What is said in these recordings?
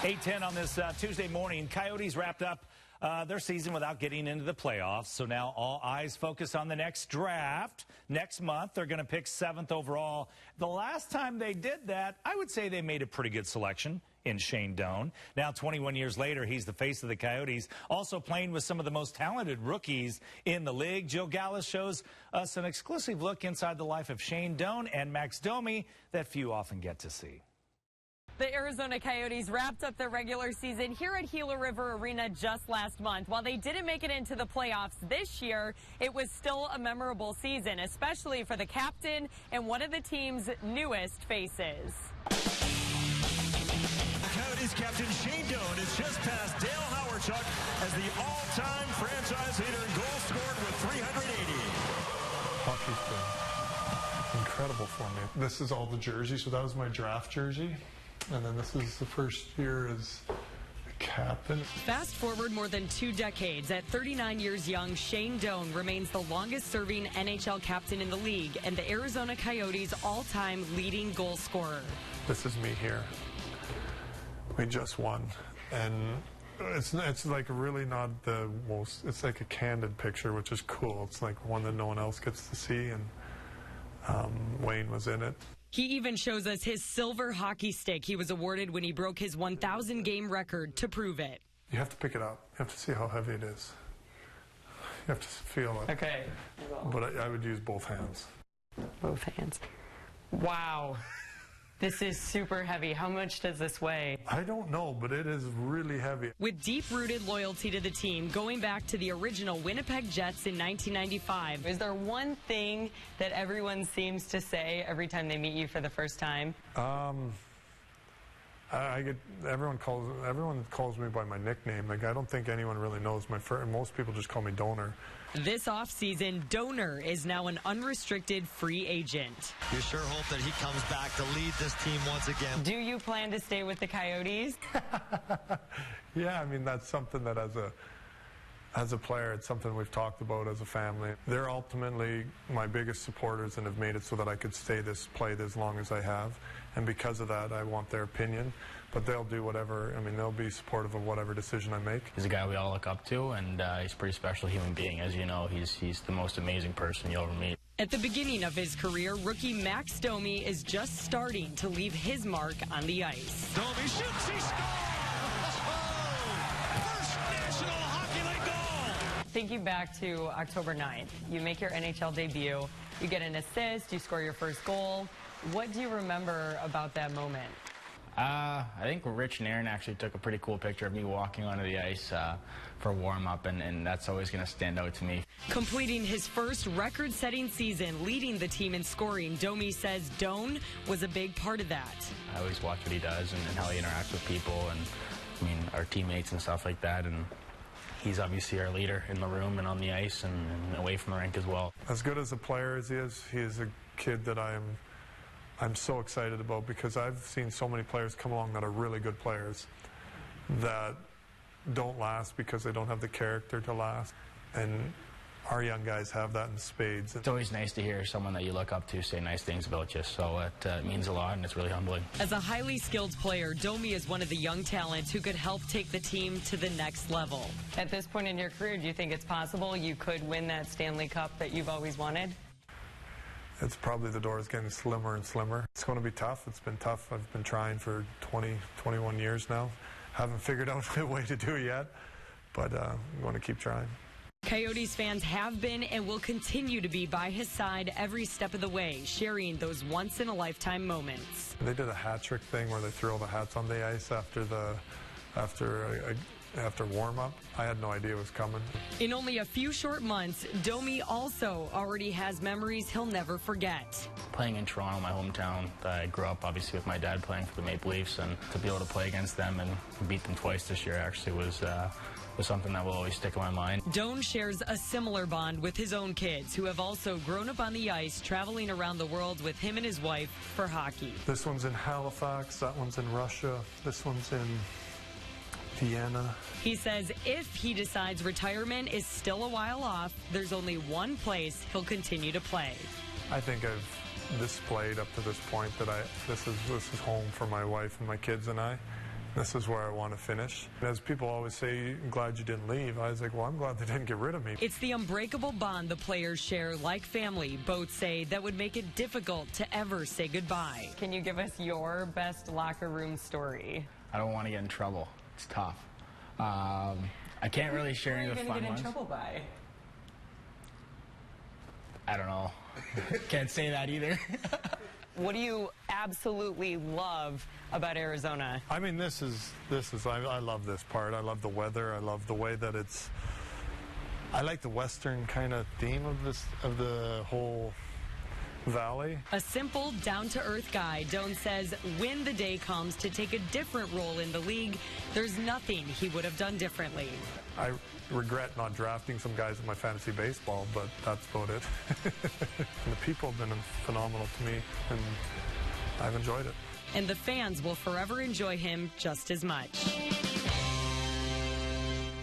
8:10 on this Tuesday morning. Coyotes wrapped up their season without getting into the playoffs. So now all eyes focus on the next draft. Next month, they're going to pick 7th overall. The last time they did that, I would say they made a pretty good selection in Shane Doan. Now, 21 years later, he's the face of the Coyotes, also playing with some of the most talented rookies in the league. Joe Galus shows us an exclusive look inside the life of Shane Doan and Max Domi that few often get to see. The Arizona Coyotes wrapped up their regular season here at Gila River Arena just last month. While they didn't make it into the playoffs this year, it was still a memorable season, especially for the captain and one of the team's newest faces. Coyotes captain Shane Doan is just past Dale Hawerchuk as the all-time franchise leader in goals scored with 380. Hockey's been incredible for me. This is all the jerseys, so that was my draft jersey. And then this is the first year as the captain. Fast forward more than 2 decades. At 39 years young, Shane Doan remains the longest-serving NHL captain in the league and the Arizona Coyotes' all-time leading goal scorer. This is me here. We just won. And it's like really not the most, it's like a candid picture, which is cool. It's like one that no one else gets to see, and Wayne was in it. He even shows us his silver hockey stick he was awarded when he broke his 1,000-game record to prove it. You have to pick it up. You have to see how heavy it is. You have to feel it. Okay. But I would use both hands. Both hands. Wow. This is super heavy. How much does this weigh? I don't know, but it is really heavy. With deep-rooted loyalty to the team, going back to the original Winnipeg Jets in 1995, is there one thing that everyone seems to say every time they meet you for the first time? Everyone calls me by my nickname. Like, I don't think anyone really knows my first. Most people just call me Donor. This offseason, Donor is now an unrestricted free agent. You sure hope that he comes back to lead this team once again. Do you plan to stay with the Coyotes? Yeah, I mean, that's something that as a player, it's something we've talked about as a family. They're ultimately my biggest supporters and have made it so that I could play as long as I have. And because of that, I want their opinion. But they'll do whatever, I mean, they'll be supportive of whatever decision I make. He's a guy we all look up to, and he's a pretty special human being. As you know, he's the most amazing person you'll ever meet. At the beginning of his career, rookie Max Domi is just starting to leave his mark on the ice. Domi shoots, he scores! First National Hockey League goal! Thinking back to October 9th, you make your NHL debut, you get an assist, you score your first goal. What do you remember about that moment? I think Rich and Aaron actually took a pretty cool picture of me walking onto the ice for warm-up, and that's always going to stand out to me. Completing his first record-setting season, leading the team in scoring, Domi says Doan was a big part of that. I always watch what he does and how he interacts with people, and I mean, our teammates and stuff like that, and he's obviously our leader in the room and on the ice and away from the rink as well. As good as a player as he is a kid that I'm so excited about, because I've seen so many players come along that are really good players that don't last because they don't have the character to last. And our young guys have that in spades. It's always nice to hear someone that you look up to say nice things about you, so it means a lot, and it's really humbling. As a highly skilled player, Domi is one of the young talents who could help take the team to the next level. At this point in your career, do you think it's possible you could win that Stanley Cup that you've always wanted? It's probably, the door is getting slimmer and slimmer. It's going to be tough. It's been tough. I've been trying for 20, 21 years now. Haven't figured out a way to do it yet, but I'm going to keep trying. Coyotes fans have been and will continue to be by his side every step of the way, sharing those once-in-a-lifetime moments. They did a hat trick thing where they threw all the hats on the ice after warm-up. I had no idea it was coming. In only a few short months, Domi also already has memories he'll never forget. Playing in Toronto, my hometown, I grew up obviously with my dad playing for the Maple Leafs, and to be able to play against them and beat them twice this year actually was something that will always stick in my mind. Doan shares a similar bond with his own kids, who have also grown up on the ice, traveling around the world with him and his wife for hockey. This one's in Halifax, that one's in Russia, this one's in Vienna. He says if he decides retirement is still a while off, there's only one place he'll continue to play. I think I've displayed up to this point that this is home for my wife and my kids and I. This is where I want to finish. As people always say, I'm glad you didn't leave. I was like, well, I'm glad they didn't get rid of me. It's the unbreakable bond the players share like family. Both say that would make it difficult to ever say goodbye. Can you give us your best locker room story? I don't want to get in trouble. It's tough. I can't really share any of the fun ones. What are you going to get in trouble by? I don't know. Can't say that either. What do you absolutely love about Arizona? I mean, I love this part. I love the weather. I love the way that I like the Western kind of theme of the whole valley. A simple, down-to-earth guy, Doan says when the day comes to take a different role in the league, there's nothing he would have done differently. I regret not drafting some guys in my fantasy baseball, but that's about it. And the people have been phenomenal to me, and I've enjoyed it. And the fans will forever enjoy him just as much.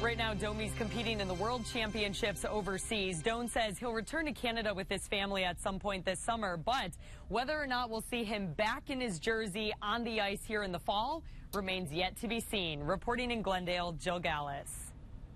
Right now, Domi's competing in the World Championships overseas. Doan says he'll return to Canada with his family at some point this summer, but whether or not we'll see him back in his jersey on the ice here in the fall remains yet to be seen. Reporting in Glendale, Jill Galus.